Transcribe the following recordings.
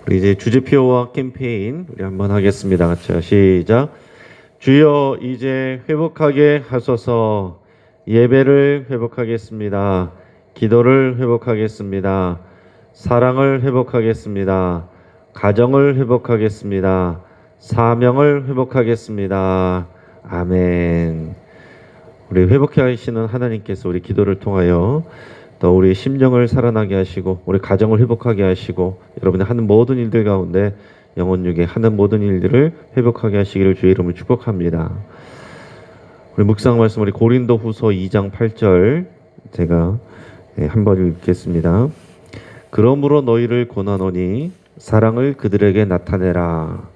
우리 이제 주제표와 캠페인 우리 한번 하겠습니다. 자, 시작. 주여 이제 회복하게 하소서. 예배를 회복하겠습니다. 기도를 회복하겠습니다. 사랑을 회복하겠습니다. 가정을 회복하겠습니다. 사명을 회복하겠습니다. 아멘. 우리 회복해 하시는 하나님께서 우리 기도를 통하여 또 우리 심령을 살아나게 하시고 우리 가정을 회복하게 하시고 여러분이 하는 모든 일들 가운데 영혼육에 하는 모든 일들을 회복하게 하시기를 주의 이름으로 축복합니다. 우리 묵상 말씀 우리 고린도후서 2장 8절 제가 한번 읽겠습니다. 그러므로 너희를 권하노니 사랑을 그들에게 나타내라.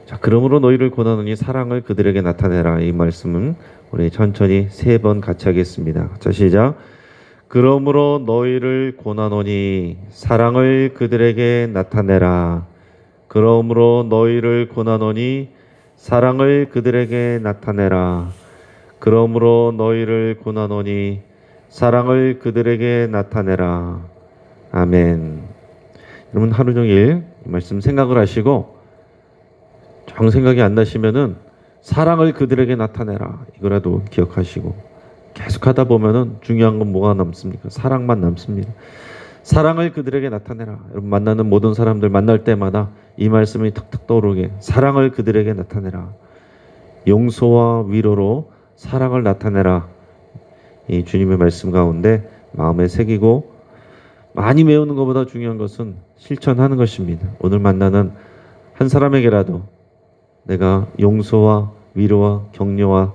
자, 그러므로 너희를 권하노니 사랑을 그들에게 나타내라. 이 말씀은 우리 천천히 3번 같이 하겠습니다. 자, 시작. 그러므로 너희를 권하노니 사랑을 그들에게 나타내라. 그러므로 너희를 권하노니 사랑을 그들에게 나타내라. 그러므로 너희를 권하노니 사랑을 그들에게 나타내라. 아멘. 여러분 하루 종일 이 말씀 생각을 하시고 정 생각이 안 나시면은 사랑을 그들에게 나타내라. 이거라도 기억하시고 계속 하다 보면은 중요한 건 뭐가 남습니까? 사랑만 남습니다. 사랑을 그들에게 나타내라. 여러분 만나는 모든 사람들 만날 때마다 이 말씀이 턱턱 떠오르게 사랑을 그들에게 나타내라. 용서와 위로로 사랑을 나타내라. 이 주님의 말씀 가운데 마음에 새기고 많이 외우는 것보다 중요한 것은 실천하는 것입니다. 오늘 만나는 한 사람에게라도 내가 용서와 위로와 격려와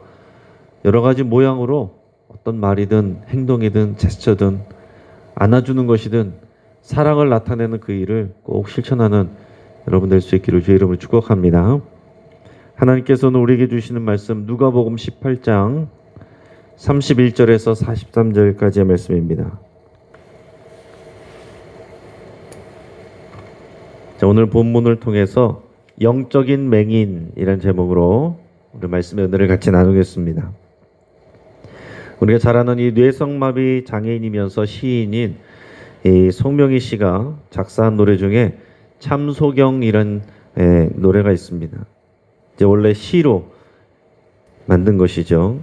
여러 가지 모양으로 어떤 말이든 행동이든 제스처든 안아주는 것이든 사랑을 나타내는 그 일을 꼭 실천하는 여러분 될 수 있기를 주의 이름으로 축복합니다. 하나님께서는 우리에게 주시는 말씀 누가복음 18장 31절에서 43절까지의 말씀입니다. 자, 오늘 본문을 통해서 영적인 맹인이라는 제목으로 우리 말씀의 은혜를 같이 나누겠습니다. 우리가 잘 아는 이 뇌성마비 장애인이면서 시인인 이 송명희 씨가 작사한 노래 중에 참소경이라는 노래가 있습니다. 이제 원래 시로 만든 것이죠.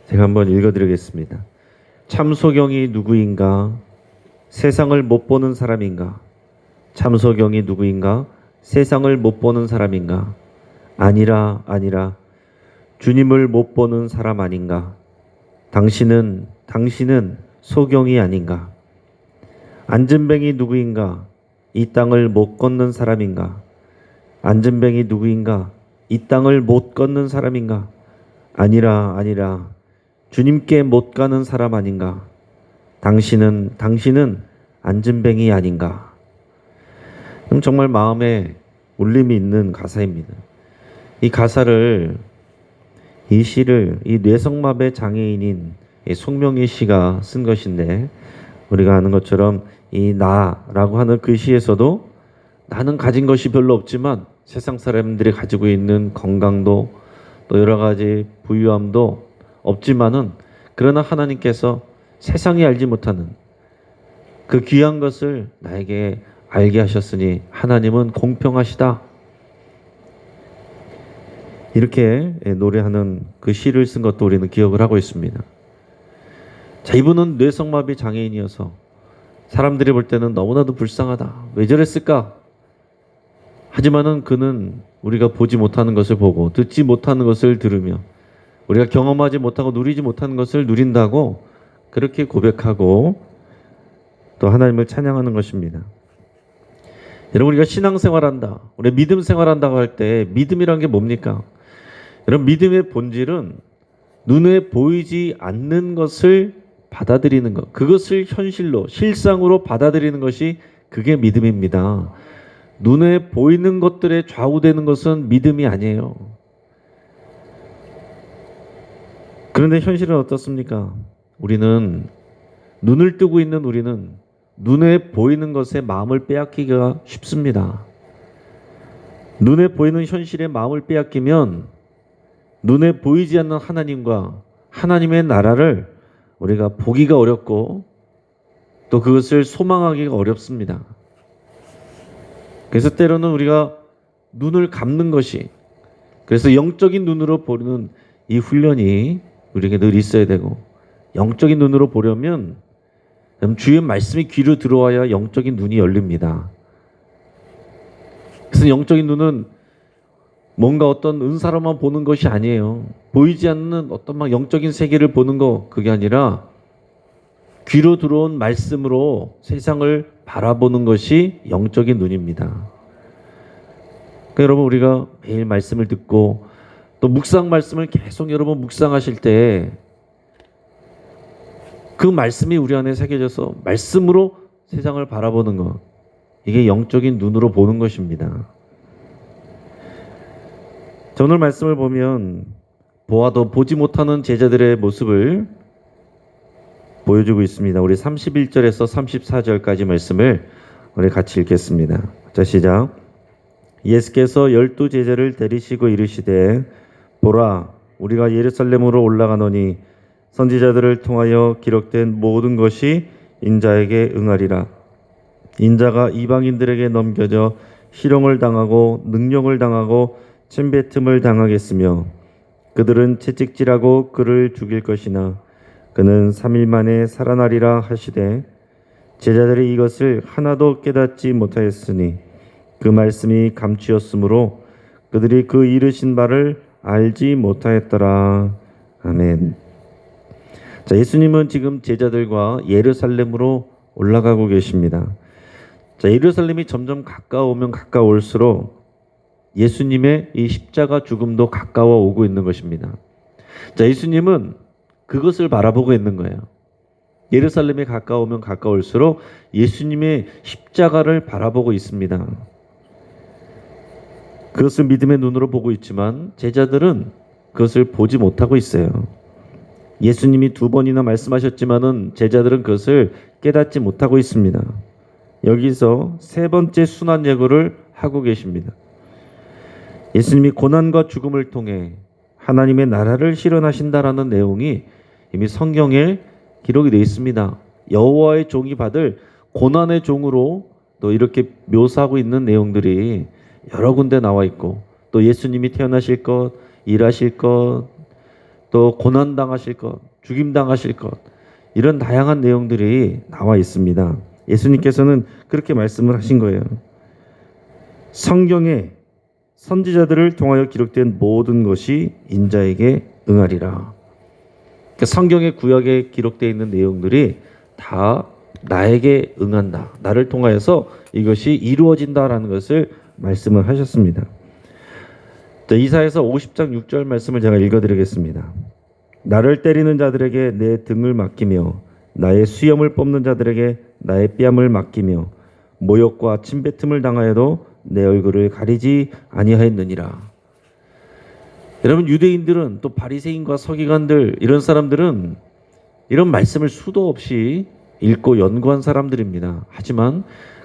제가 한번 읽어드리겠습니다. 참소경이 누구인가? 세상을 못 보는 사람인가? 참소경이 누구인가? 세상을 못 보는 사람인가? 아니라 주님을 못 보는 사람 아닌가? 당신은 소경이 아닌가? 안진뱅이 누구인가? 이 땅을 못 걷는 사람인가? 안진뱅이 누구인가? 이 땅을 못 걷는 사람인가? 아니라 주님께 못 가는 사람 아닌가? 당신은 안진뱅이 아닌가? 정말 마음에 울림이 있는 가사입니다. 이 가사를 이 시를 이 뇌성마비 장애인인 송명희 씨가 쓴 것인데 우리가 아는 것처럼 이 나라고 하는 그 시에서도 나는 가진 것이 별로 없지만 세상 사람들이 가지고 있는 건강도 또 여러 가지 부유함도 없지만은 그러나 하나님께서 세상이 알지 못하는 그 귀한 것을 나에게 알게 하셨으니 하나님은 공평하시다. 이렇게 노래하는 그 시를 쓴 것도 우리는 기억을 하고 있습니다. 자, 이분은 뇌성마비 장애인이어서 사람들이 볼 때는 너무나도 불쌍하다. 왜 저랬을까? 하지만은 그는 우리가 보지 못하는 것을 보고 듣지 못하는 것을 들으며 우리가 경험하지 못하고 누리지 못하는 것을 누린다고 그렇게 고백하고 또 하나님을 찬양하는 것입니다. 여러분 우리가 신앙생활한다. 우리 믿음 생활한다고 할 때 믿음이란 게 뭡니까? 여러분 믿음의 본질은 눈에 보이지 않는 것을 받아들이는 것. 그것을 현실로 실상으로 받아들이는 것이 그게 믿음입니다. 눈에 보이는 것들에 좌우되는 것은 믿음이 아니에요. 그런데 현실은 어떻습니까? 우리는 눈을 뜨고 있는 우리는 눈에 보이는 것에 마음을 빼앗기기가 쉽습니다. 눈에 보이는 현실에 마음을 빼앗기면 눈에 보이지 않는 하나님과 하나님의 나라를 우리가 보기가 어렵고 또 그것을 소망하기가 어렵습니다. 그래서 때로는 우리가 눈을 감는 것이, 그래서 영적인 눈으로 보는 이 훈련이 우리에게 늘 있어야 되고, 영적인 눈으로 보려면 주의 말씀이 귀로 들어와야 영적인 눈이 열립니다. 그래서 영적인 눈은 뭔가 어떤 은사로만 보는 것이 아니에요. 보이지 않는 어떤 막 영적인 세계를 보는 거, 그게 아니라 귀로 들어온 말씀으로 세상을 바라보는 것이 영적인 눈입니다. 그러니까 여러분, 우리가 매일 말씀을 듣고 또 묵상 말씀을 계속 여러분 묵상하실 때 그 말씀이 우리 안에 새겨져서 말씀으로 세상을 바라보는 것, 이게 영적인 눈으로 보는 것입니다. 오늘 말씀을 보면 보아도 보지 못하는 제자들의 모습을 보여주고 있습니다. 우리 31절에서 34절까지 말씀을 우리 같이 읽겠습니다. 자, 시작. 예수께서 12 제자를 데리시고 이르시되 보라, 우리가 예루살렘으로 올라가노니 선지자들을 통하여 기록된 모든 것이 인자에게 응하리라. 인자가 이방인들에게 넘겨져 희롱을 당하고 능욕을 당하고 침뱉음을 당하겠으며 그들은 채찍질하고 그를 죽일 것이나 그는 3일 만에 살아나리라 하시되 제자들이 이것을 하나도 깨닫지 못하였으니 그 말씀이 감추었으므로 그들이 그 이르신 바를 알지 못하였더라. 아멘. 자, 예수님은 지금 제자들과 예루살렘으로 올라가고 계십니다. 자, 예루살렘이 점점 가까우면 가까울수록 예수님의 이 십자가 죽음도 가까워 오고 있는 것입니다. 자, 예수님은 그것을 바라보고 있는 거예요. 예루살렘에 가까우면 가까울수록 예수님의 십자가를 바라보고 있습니다. 그것을 믿음의 눈으로 보고 있지만 제자들은 그것을 보지 못하고 있어요. 예수님이 2번이나 말씀하셨지만은 제자들은 그것을 깨닫지 못하고 있습니다. 여기서 3번째 순환 예고를 하고 계십니다. 예수님이 고난과 죽음을 통해 하나님의 나라를 실현하신다라는 내용이 이미 성경에 기록이 되어 있습니다. 여호와의 종이 받을 고난의 종으로 또 이렇게 묘사하고 있는 내용들이 여러 군데 나와 있고, 또 예수님이 태어나실 것, 일하실 것, 또 고난당하실 것, 죽임당하실 것, 이런 다양한 내용들이 나와 있습니다. 예수님께서는 그렇게 말씀을 하신 거예요. 성경에 선지자들을 통하여 기록된 모든 것이 인자에게 응하리라. 그러니까 성경의 구약에 기록되어 있는 내용들이 다 나에게 응한다. 나를 통하여서 이것이 이루어진다라는 것을 말씀을 하셨습니다. 자, 이사야서 50장 6절 말씀을 제가 읽어드리겠습니다. 나를 때리는 자들에게 내 등을 맡기며 나의 수염을 뽑는 자들에게 나의 뺨을 맡기며 모욕과 침뱉음을 당하여도 내 얼굴을 가리지 아니하였느니라. 여러분, 유대인들은 또 바리새인과 서기관들, 이런 사람들은 이런 말씀을 수도 없이 읽고 연구한 사람들입니다. 하지만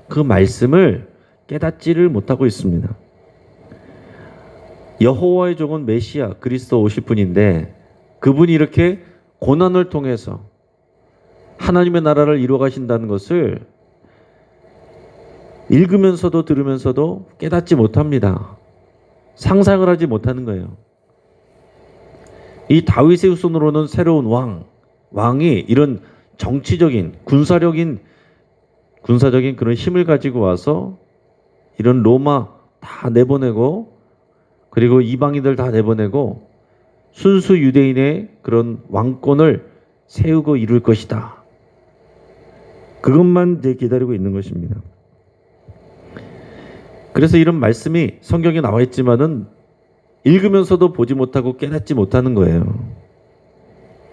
그 말씀을 깨닫지를 못하고 있습니다. 여호와의 종은 메시아 그리스도 오실 분인데 그분이 이렇게 고난을 통해서 하나님의 나라를 이루어 가신다는 것을 읽으면서도 들으면서도 깨닫지 못합니다. 상상을 하지 못하는 거예요. 이 다윗의 후손으로는 새로운 왕이 이런 정치적인 군사적인 그런 힘을 가지고 와서 이런 로마 다 내보내고, 그리고 이방인들 다 내보내고 순수 유대인의 그런 왕권을 세우고 이룰 것이다. 그것만 이제 기다리고 있는 것입니다. 그래서 이런 말씀이 성경에 나와 있지만은 읽으면서도 보지 못하고 깨닫지 못하는 거예요.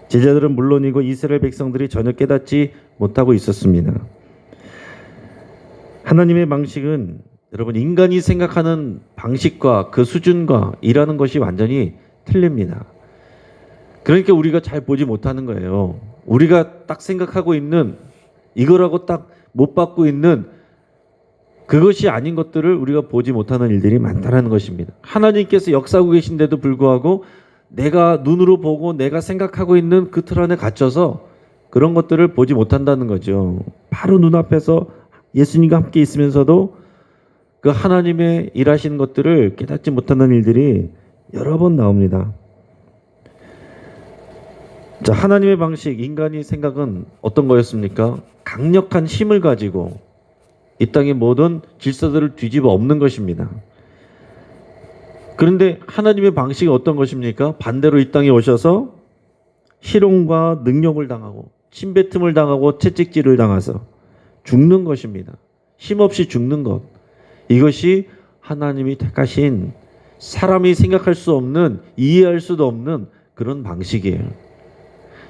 제자들은 물론이고 이스라엘 백성들이 전혀 깨닫지 못하고 있었습니다. 하나님의 방식은 여러분, 인간이 생각하는 방식과 그 수준과 일하는 것이 완전히 틀립니다. 그러니까 우리가 잘 보지 못하는 거예요. 우리가 딱 생각하고 있는 이거라고 딱 못 받고 있는 그것이 아닌 것들을 우리가 보지 못하는 일들이 많다는 것입니다. 하나님께서 역사하고 계신데도 불구하고 내가 눈으로 보고 내가 생각하고 있는 그 틀 안에 갇혀서 그런 것들을 보지 못한다는 거죠. 바로 눈앞에서 예수님과 함께 있으면서도 그 하나님의 일하시는 것들을 깨닫지 못하는 일들이 여러 번 나옵니다. 자, 하나님의 방식, 인간의 생각은 어떤 거였습니까? 강력한 힘을 가지고 이 땅의 모든 질서들을 뒤집어 엎는 것입니다. 그런데 하나님의 방식이 어떤 것입니까? 반대로 이 땅에 오셔서 희롱과 능욕을 당하고 침뱉음을 당하고 채찍질을 당해서 죽는 것입니다. 힘없이 죽는 것. 이것이 하나님이 택하신 사람이 생각할 수 없는, 이해할 수도 없는 그런 방식이에요.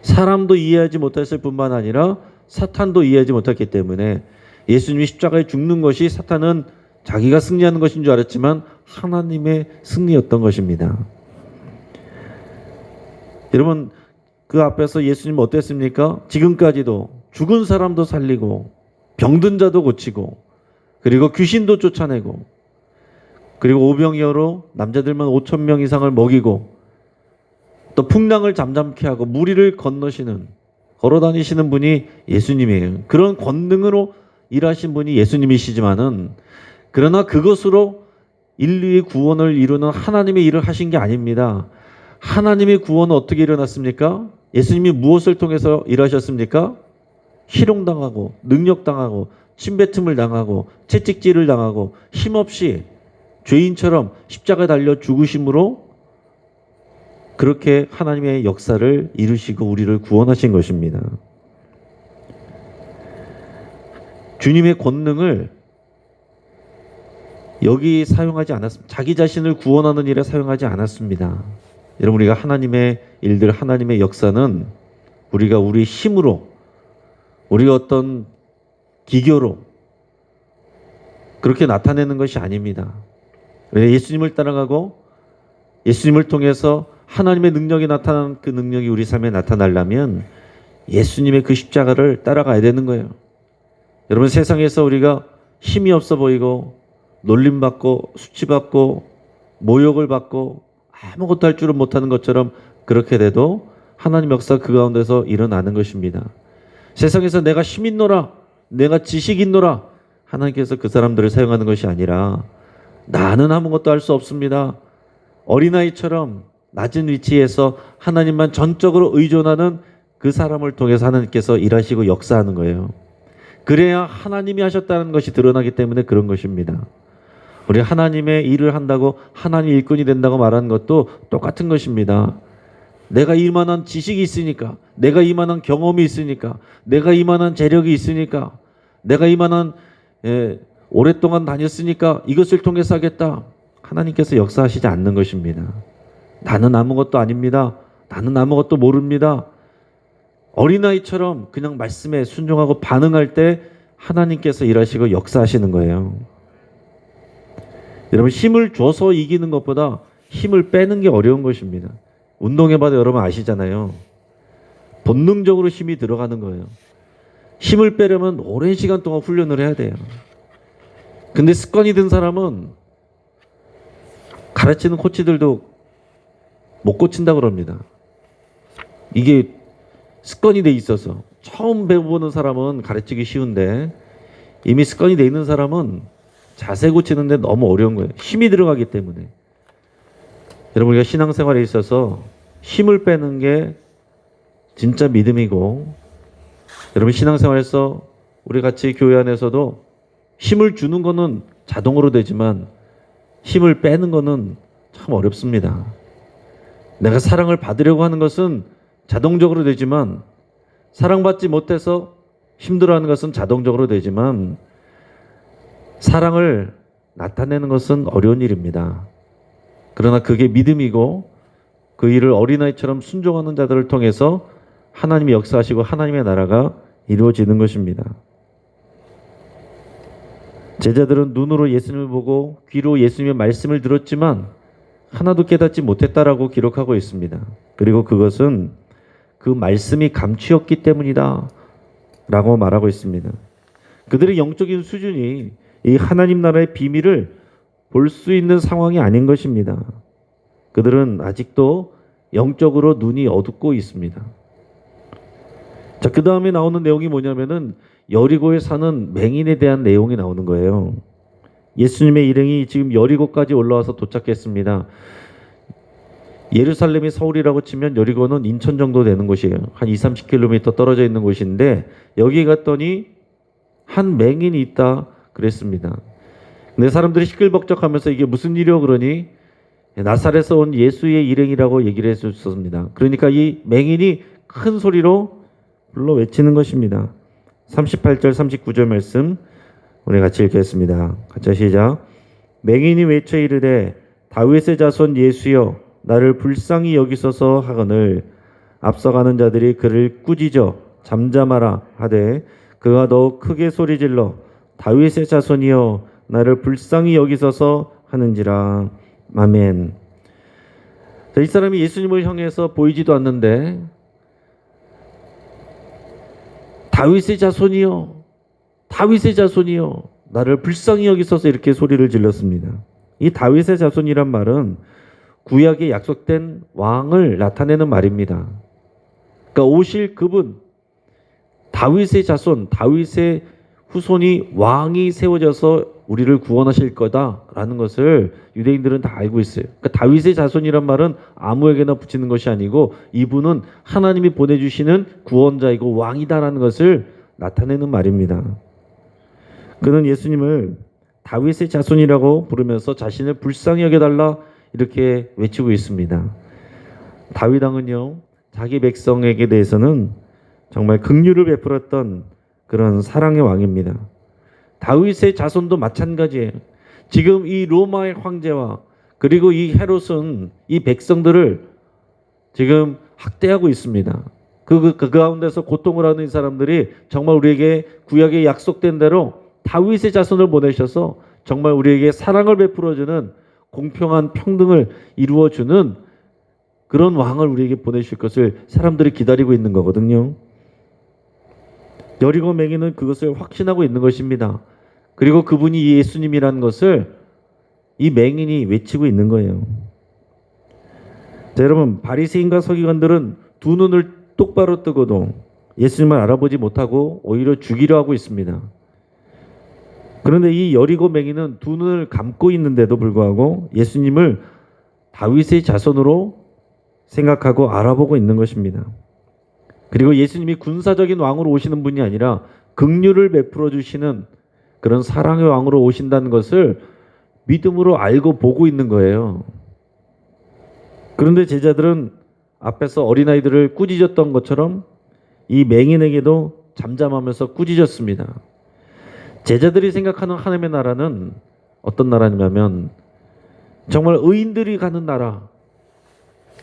사람도 이해하지 못했을 뿐만 아니라 사탄도 이해하지 못했기 때문에 예수님이 십자가에 죽는 것이 사탄은 자기가 승리하는 것인 줄 알았지만 하나님의 승리였던 것입니다. 여러분, 그 앞에서 예수님은 어땠습니까? 지금까지도 죽은 사람도 살리고 병든 자도 고치고 그리고 귀신도 쫓아내고 그리고 오병이어로 남자들만 5천 명 이상을 먹이고 또 풍랑을 잠잠케 하고 무리를 건너시는, 걸어다니시는 분이 예수님이에요. 그런 권능으로 일하신 분이 예수님이시지만은 그러나 그것으로 인류의 구원을 이루는 하나님의 일을 하신 게 아닙니다. 하나님의 구원은 어떻게 일어났습니까? 예수님이 무엇을 통해서 일하셨습니까? 희롱당하고 능력당하고 침뱉음을 당하고 채찍질을 당하고 힘없이 죄인처럼 십자가에 달려 죽으심으로 그렇게 하나님의 역사를 이루시고 우리를 구원하신 것입니다. 주님의 권능을 여기 사용하지 않았습니다. 자기 자신을 구원하는 일에 사용하지 않았습니다. 여러분, 우리가 하나님의 일들, 하나님의 역사는 우리가 우리 힘으로, 우리가 어떤 기교로 그렇게 나타내는 것이 아닙니다. 예수님을 따라가고 예수님을 통해서 하나님의 능력이 나타나는 그 능력이 우리 삶에 나타나려면 예수님의 그 십자가를 따라가야 되는 거예요. 여러분, 세상에서 우리가 힘이 없어 보이고 놀림받고 수치받고 모욕을 받고 아무것도 할 줄은 못하는 것처럼 그렇게 돼도 하나님 역사 그 가운데서 일어나는 것입니다. 세상에서 내가 힘 있노라, 내가 지식 있노라, 하나님께서 그 사람들을 사용하는 것이 아니라 나는 아무것도 할 수 없습니다. 어린아이처럼 낮은 위치에서 하나님만 전적으로 의존하는 그 사람을 통해서 하나님께서 일하시고 역사하는 거예요. 그래야 하나님이 하셨다는 것이 드러나기 때문에 그런 것입니다. 우리 하나님의 일을 한다고 하나님 일꾼이 된다고 말하는 것도 똑같은 것입니다. 내가 이만한 지식이 있으니까, 내가 이만한 경험이 있으니까, 내가 이만한 재력이 있으니까, 내가 이만한 오랫동안 다녔으니까 이것을 통해서 하겠다. 하나님께서 역사하시지 않는 것입니다. 나는 아무것도 아닙니다. 나는 아무것도 모릅니다. 어린아이처럼 그냥 말씀에 순종하고 반응할 때 하나님께서 일하시고 역사하시는 거예요. 여러분, 힘을 줘서 이기는 것보다 힘을 빼는 게 어려운 것입니다. 운동해봐도 여러분 아시잖아요. 본능적으로 힘이 들어가는 거예요. 힘을 빼려면 오랜 시간 동안 훈련을 해야 돼요. 근데 습관이 든 사람은 가르치는 코치들도 못 고친다고 그럽니다. 이게 습관이 돼 있어서 처음 배워보는 사람은 가르치기 쉬운데 이미 습관이 돼 있는 사람은 자세 고치는데 너무 어려운 거예요. 힘이 들어가기 때문에. 여러분, 우리가 신앙생활에 있어서 힘을 빼는 게 진짜 믿음이고, 여러분 신앙생활에서 우리 같이 교회 안에서도 힘을 주는 거는 자동으로 되지만 힘을 빼는 거는 참 어렵습니다. 내가 사랑을 받으려고 하는 것은 자동적으로 되지만 사랑받지 못해서 힘들어하는 것은 자동적으로 되지만 사랑을 나타내는 것은 어려운 일입니다. 그러나 그게 믿음이고 그 일을 어린아이처럼 순종하는 자들을 통해서 하나님이 역사하시고 하나님의 나라가 이루어지는 것입니다. 제자들은 눈으로 예수님을 보고 귀로 예수님의 말씀을 들었지만 하나도 깨닫지 못했다라고 기록하고 있습니다. 그리고 그것은 그 말씀이 감추었기 때문이다 라고 말하고 있습니다. 그들의 영적인 수준이 이 하나님 나라의 비밀을 볼 수 있는 상황이 아닌 것입니다. 그들은 아직도 영적으로 눈이 어둡고 있습니다. 자, 그 다음에 나오는 내용이 뭐냐면은 여리고에 사는 맹인에 대한 내용이 나오는 거예요. 예수님의 일행이 지금 여리고까지 올라와서 도착했습니다. 예루살렘이 서울이라고 치면 여리고는 인천 정도 되는 곳이에요. 한 20-30km 떨어져 있는 곳인데 여기 갔더니 한 맹인이 있다 그랬습니다. 근데 사람들이 시끌벅적하면서 이게 무슨 일이요 그러니 나사렛에서 온 예수의 일행이라고 얘기를 했었습니다. 그러니까 이 맹인이 큰 소리로 불러 외치는 것입니다. 38절 39절 말씀 우리 같이 읽겠습니다. 같이 시작. 맹인이 외쳐 이르되 다윗의 자손 예수여 나를 불쌍히 여기소서 하거늘 앞서가는 자들이 그를 꾸짖어 잠잠하라 하되 그가 더욱 크게 소리질러 다윗의 자손이여 나를 불쌍히 여기소서 하는지라. 아멘. 이 사람이 예수님을 향해서 보이지도 않는데 다윗의 자손이여 다윗의 자손이여 나를 불쌍히 여기소서 이렇게 소리를 질렀습니다. 이 다윗의 자손이란 말은 구약에 약속된 왕을 나타내는 말입니다. 그러니까 오실 그분 다윗의 자손 다윗의 후손이 왕이 세워져서 우리를 구원하실 거다라는 것을 유대인들은 다 알고 있어요. 그러니까 다윗의 자손이란 말은 아무에게나 붙이는 것이 아니고 이분은 하나님이 보내주시는 구원자이고 왕이다라는 것을 나타내는 말입니다. 그는 예수님을 다윗의 자손이라고 부르면서 자신을 불쌍히 여겨달라 이렇게 외치고 있습니다. 다윗 왕은요 자기 백성에게 대해서는 정말 긍휼을 베풀었던 그런 사랑의 왕입니다. 다윗의 자손도 마찬가지예요. 지금 이 로마의 황제와 그리고 이 헤롯은 이 백성들을 지금 학대하고 있습니다. 그 가운데서 고통을 하는 이 사람들이 정말 우리에게 구약에 약속된 대로 다윗의 자손을 보내셔서 정말 우리에게 사랑을 베풀어주는 공평한 평등을 이루어주는 그런 왕을 우리에게 보내실 것을 사람들이 기다리고 있는 거거든요. 여리고 맹인은 그것을 확신하고 있는 것입니다. 그리고 그분이 예수님이라는 것을 이 맹인이 외치고 있는 거예요. 자, 여러분 바리새인과 서기관들은 두 눈을 똑바로 뜨고도 예수님을 알아보지 못하고 오히려 죽이려 하고 있습니다. 그런데 이 여리고 맹인은 두 눈을 감고 있는데도 불구하고 예수님을 다윗의 자손으로 생각하고 알아보고 있는 것입니다. 그리고 예수님이 군사적인 왕으로 오시는 분이 아니라 긍휼을 베풀어 주시는 그런 사랑의 왕으로 오신다는 것을 믿음으로 알고 보고 있는 거예요. 그런데 제자들은 앞에서 어린아이들을 꾸짖었던 것처럼 이 맹인에게도 잠잠하면서 꾸짖었습니다. 제자들이 생각하는 하나님의 나라는 어떤 나라냐면 정말 의인들이 가는 나라,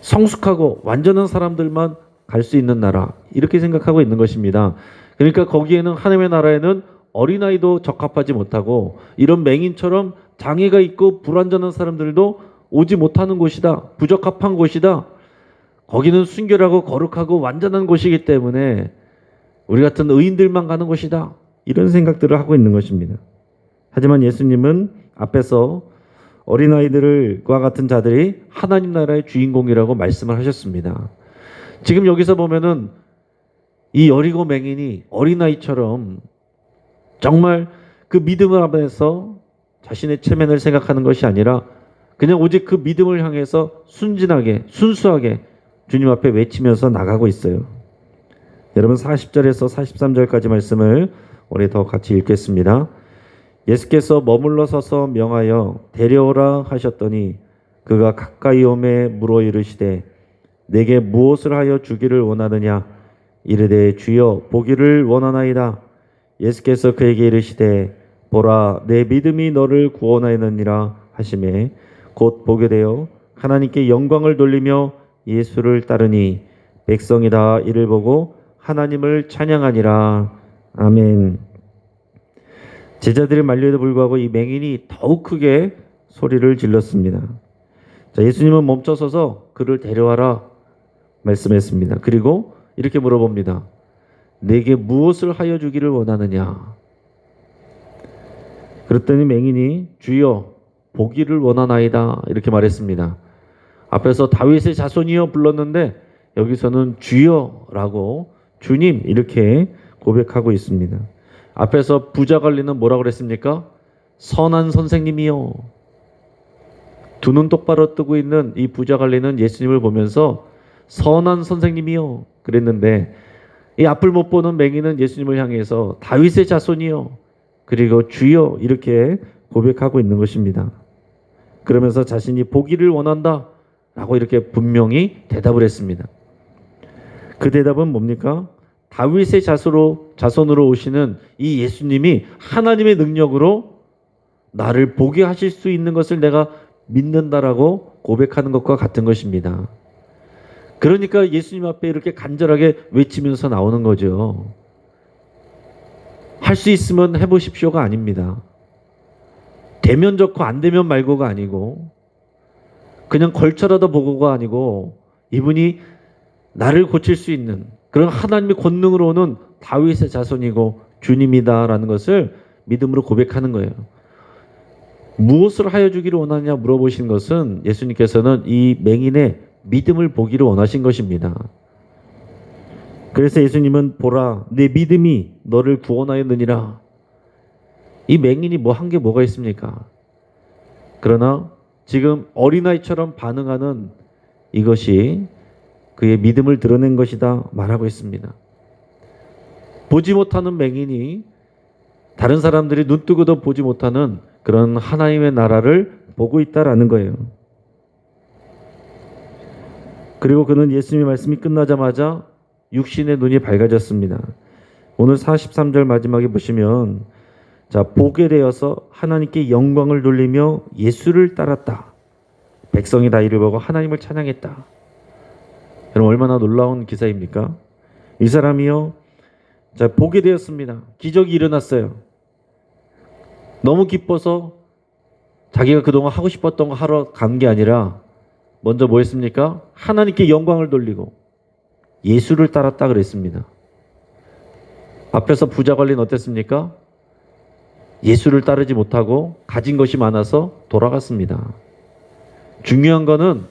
성숙하고 완전한 사람들만 갈 수 있는 나라 이렇게 생각하고 있는 것입니다. 그러니까 거기에는 하나님의 나라에는 어린아이도 적합하지 못하고 이런 맹인처럼 장애가 있고 불완전한 사람들도 오지 못하는 곳이다. 부적합한 곳이다. 거기는 순결하고 거룩하고 완전한 곳이기 때문에 우리 같은 의인들만 가는 곳이다. 이런 생각들을 하고 있는 것입니다. 하지만 예수님은 앞에서 어린아이들과 같은 자들이 하나님 나라의 주인공이라고 말씀을 하셨습니다. 지금 여기서 보면은 이 여리고 맹인이 어린아이처럼 정말 그 믿음을 하면서 자신의 체면을 생각하는 것이 아니라 그냥 오직 그 믿음을 향해서 순진하게 순수하게 주님 앞에 외치면서 나가고 있어요. 여러분 40절에서 43절까지 말씀을 우리 더 같이 읽겠습니다. 예수께서 머물러 서서 명하여 데려오라 하셨더니 그가 가까이 오매 물어 이르시되 내게 무엇을 하여 주기를 원하느냐 이르되 주여 보기를 원하나이다. 예수께서 그에게 이르시되 보라 내 믿음이 너를 구원하였느니라 하시매 곧 보게 되어 하나님께 영광을 돌리며 예수를 따르니 백성이 다 이를 보고 하나님을 찬양하니라. 아멘. 제자들의 만류에도 불구하고 이 맹인이 더욱 크게 소리를 질렀습니다. 자, 예수님은 멈춰서서 그를 데려와라 말씀했습니다. 그리고 이렇게 물어봅니다. 내게 무엇을 하여 주기를 원하느냐? 그랬더니 맹인이 주여 보기를 원하나이다 이렇게 말했습니다. 앞에서 다윗의 자손이여 불렀는데 여기서는 주여라고 주님 이렇게 고백하고 있습니다. 앞에서 부자 관리는 뭐라고 그랬습니까? 선한 선생님이요. 두 눈 똑바로 뜨고 있는 이 부자 관리는 예수님을 보면서 선한 선생님이요 그랬는데, 이 앞을 못 보는 맹인은 예수님을 향해서 다윗의 자손이요 그리고 주여 이렇게 고백하고 있는 것입니다. 그러면서 자신이 보기를 원한다 라고 이렇게 분명히 대답을 했습니다. 그 대답은 뭡니까? 다윗의 자손으로 오시는 이 예수님이 하나님의 능력으로 나를 보게 하실 수 있는 것을 내가 믿는다라고 고백하는 것과 같은 것입니다. 그러니까 예수님 앞에 이렇게 간절하게 외치면서 나오는 거죠. 할 수 있으면 해보십시오가 아닙니다. 되면 좋고 안 되면 말고가 아니고, 그냥 걸쳐라도 보고가 아니고, 이분이 나를 고칠 수 있는 그런 하나님의 권능으로 오는 다윗의 자손이고 주님이다라는 것을 믿음으로 고백하는 거예요. 무엇을 하여 주기를 원하냐 물어보신 것은 예수님께서는 이 맹인의 믿음을 보기를 원하신 것입니다. 그래서 예수님은 보라 내 믿음이 너를 구원하였느니라. 이 맹인이 뭐 한 게 뭐가 있습니까? 그러나 지금 어린아이처럼 반응하는 이것이 그의 믿음을 드러낸 것이다 말하고 있습니다. 보지 못하는 맹인이 다른 사람들이 눈 뜨고도 보지 못하는 그런 하나님의 나라를 보고 있다라는 거예요. 그리고 그는 예수님의 말씀이 끝나자마자 육신의 눈이 밝아졌습니다. 오늘 43절 마지막에 보시면 자 보게 되어서 하나님께 영광을 돌리며 예수를 따랐다. 백성이 다 이를 보고 하나님을 찬양했다. 여러분 얼마나 놀라운 기사입니까? 이 사람이요 자 보게 되었습니다. 기적이 일어났어요. 너무 기뻐서 자기가 그동안 하고 싶었던 거 하러 간 게 아니라 먼저 뭐 했습니까? 하나님께 영광을 돌리고 예수를 따랐다 그랬습니다. 앞에서 부자 관리는 어땠습니까? 예수를 따르지 못하고 가진 것이 많아서 돌아갔습니다. 중요한 거는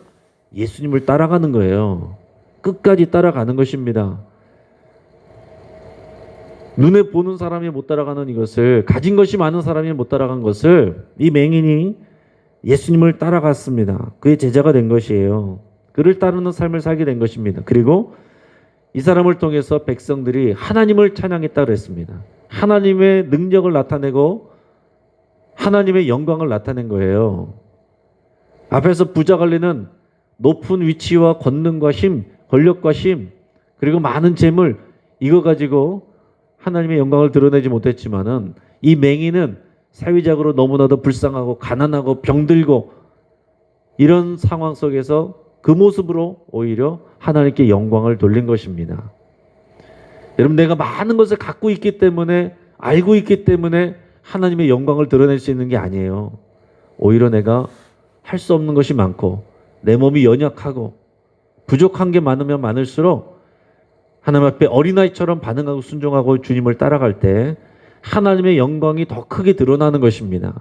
예수님을 따라가는 거예요. 끝까지 따라가는 것입니다. 눈에 보는 사람이 못 따라가는 이것을, 가진 것이 많은 사람이 못 따라간 것을 이 맹인이 예수님을 따라갔습니다. 그의 제자가 된 것이에요. 그를 따르는 삶을 살게 된 것입니다. 그리고 이 사람을 통해서 백성들이 하나님을 찬양했다 그랬습니다. 하나님의 능력을 나타내고 하나님의 영광을 나타낸 거예요. 앞에서 부자 관리는 높은 위치와 권능과 힘, 권력과 힘, 그리고 많은 재물 이거 가지고 하나님의 영광을 드러내지 못했지만은 이 맹인은 사회적으로 너무나도 불쌍하고 가난하고 병들고 이런 상황 속에서 그 모습으로 오히려 하나님께 영광을 돌린 것입니다. 여러분 내가 많은 것을 갖고 있기 때문에 알고 있기 때문에 하나님의 영광을 드러낼 수 있는 게 아니에요. 오히려 내가 할 수 없는 것이 많고 내 몸이 연약하고 부족한 게 많으면 많을수록 하나님 앞에 어린아이처럼 반응하고 순종하고 주님을 따라갈 때 하나님의 영광이 더 크게 드러나는 것입니다.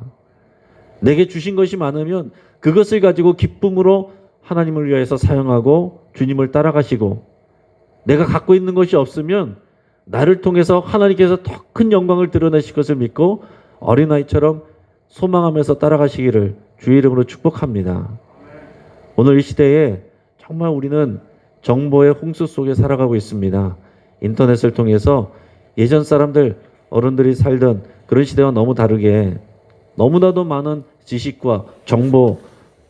내게 주신 것이 많으면 그것을 가지고 기쁨으로 하나님을 위해서 사용하고 주님을 따라가시고, 내가 갖고 있는 것이 없으면 나를 통해서 하나님께서 더 큰 영광을 드러내실 것을 믿고 어린아이처럼 소망하면서 따라가시기를 주의 이름으로 축복합니다. 오늘 이 시대에 정말 우리는 정보의 홍수 속에 살아가고 있습니다. 인터넷을 통해서 예전 사람들, 어른들이 살던 그런 시대와 너무 다르게 너무나도 많은 지식과 정보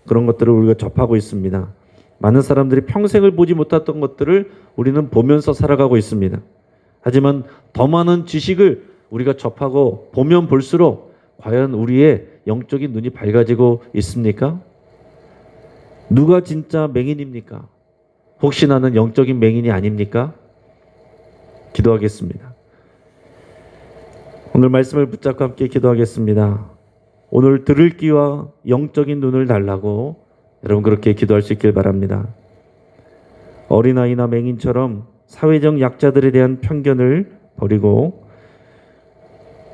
그런 것들을 우리가 접하고 있습니다. 많은 사람들이 평생을 보지 못했던 것들을 우리는 보면서 살아가고 있습니다. 하지만 더 많은 지식을 우리가 접하고 보면 볼수록 과연 우리의 영적인 눈이 밝아지고 있습니까? 누가 진짜 맹인입니까? 혹시 나는 영적인 맹인이 아닙니까? 기도하겠습니다. 오늘 말씀을 붙잡고 함께 기도하겠습니다. 오늘 들을 귀와 영적인 눈을 달라고 여러분 그렇게 기도할 수 있길 바랍니다. 어린아이나 맹인처럼 사회적 약자들에 대한 편견을 버리고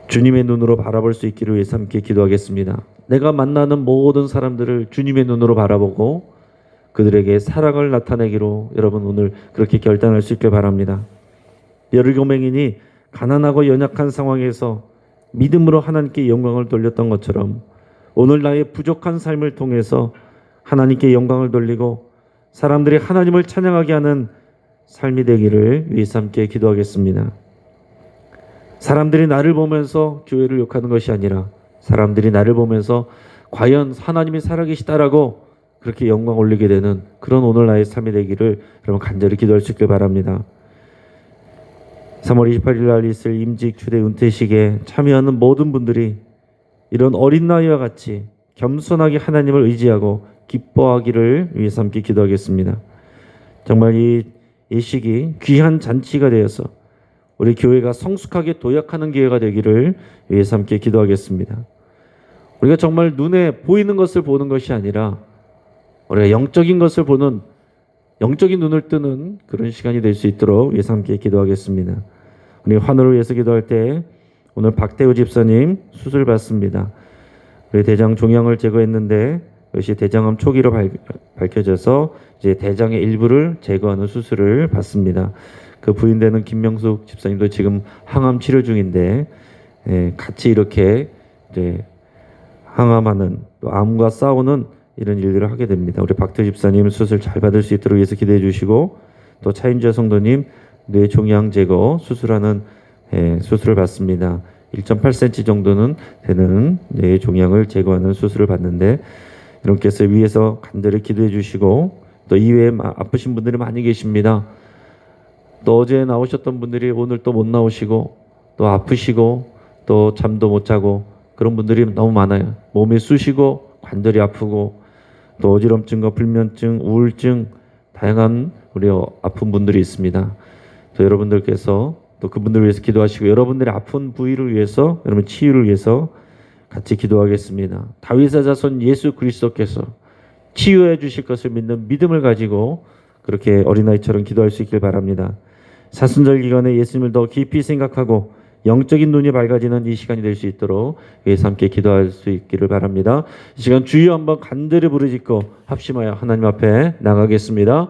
주님의 눈으로 바라볼 수 있기를 위해서 함께 기도하겠습니다. 내가 만나는 모든 사람들을 주님의 눈으로 바라보고 그들에게 사랑을 나타내기로 여러분 오늘 그렇게 결단할 수 있길 바랍니다. 17맹인이 가난하고 연약한 상황에서 믿음으로 하나님께 영광을 돌렸던 것처럼 오늘 나의 부족한 삶을 통해서 하나님께 영광을 돌리고 사람들이 하나님을 찬양하게 하는 삶이 되기를 위해서 함께 기도하겠습니다. 사람들이 나를 보면서 교회를 욕하는 것이 아니라 사람들이 나를 보면서 과연 하나님이 살아계시다라고 그렇게 영광 올리게 되는 그런 오늘 나의 삶이 되기를 여러분 간절히 기도할 수 있길 바랍니다. 3월 28일 날 있을 임직 추대 은퇴식에 참여하는 모든 분들이 이런 어린 나이와 같이 겸손하게 하나님을 의지하고 기뻐하기를 위해서 함께 기도하겠습니다. 정말 이 시기 귀한 잔치가 되어서 우리 교회가 성숙하게 도약하는 기회가 되기를 위해서 함께 기도하겠습니다. 우리가 정말 눈에 보이는 것을 보는 것이 아니라 우리가 영적인 것을 보는 영적인 눈을 뜨는 그런 시간이 될 수 있도록 위해서 함께 기도하겠습니다. 우리 환우를 위해서 기도할 때 오늘 박태우 집사님 수술 받습니다. 우리 대장 종양을 제거했는데 이것이 대장암 초기로 밝혀져서 이제 대장의 일부를 제거하는 수술을 받습니다. 그 부인되는 김명숙 집사님도 지금 항암 치료 중인데 같이 이렇게 이제 항암하는 또 암과 싸우는 이런 일들을 하게 됩니다. 우리 박태우 집사님 수술 잘 받을 수 있도록 위해서 기도해 주시고 또 차인자 성도님 뇌 종양 제거 수술하는 수술을 받습니다. 1.8cm 정도는 되는 뇌 종양을 제거하는 수술을 받는데 여러분께서 위에서 간절히 기도해 주시고 또 이외에 아프신 분들이 많이 계십니다. 또 어제 나오셨던 분들이 오늘 또 못 나오시고 또 아프시고 또 잠도 못 자고 그런 분들이 너무 많아요. 몸이 쑤시고 관절이 아프고 또 어지럼증과 불면증, 우울증 다양한 우리 아픈 분들이 있습니다. 또 여러분들께서 또 그분들을 위해서 기도하시고 여러분들의 아픈 부위를 위해서 여러분 치유를 위해서 같이 기도하겠습니다. 다윗의 자손 예수 그리스도께서 치유해 주실 것을 믿는 믿음을 가지고 그렇게 어린아이처럼 기도할 수 있길 바랍니다. 사순절 기간에 예수님을 더 깊이 생각하고 영적인 눈이 밝아지는 이 시간이 될 수 있도록 위해서 함께 기도할 수 있기를 바랍니다. 이 시간 주여 한번 간절히 부르짖고 합심하여 하나님 앞에 나가겠습니다.